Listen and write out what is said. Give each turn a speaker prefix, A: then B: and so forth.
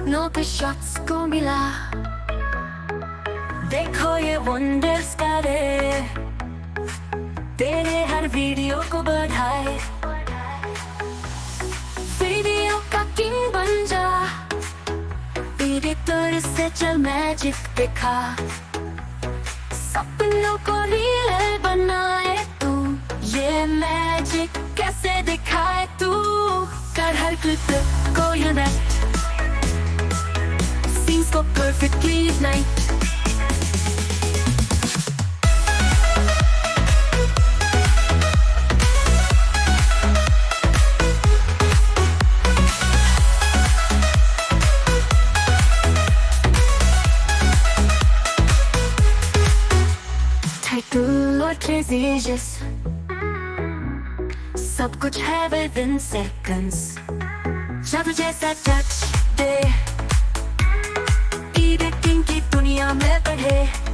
A: सपनों के शॉट्स को मिला, देखो ये वंडर्स करे, तेरे हर वीडियो को बढ़ाए, वीडियो का किंग बन जा, एडिटर से चल मैजिक दिखा, सपनों को रियल बनाए तू, ये मैजिक कैसे दिखाए तू, कर हर क्लिप को यूनाइट, सीन्स को परफेक्टली इग्नाइट, टाइटल और ट्रेजेस सब कुछ है within seconds, जादू जैसा टच दे, एडिटिंग की दुनिया में बढ़े।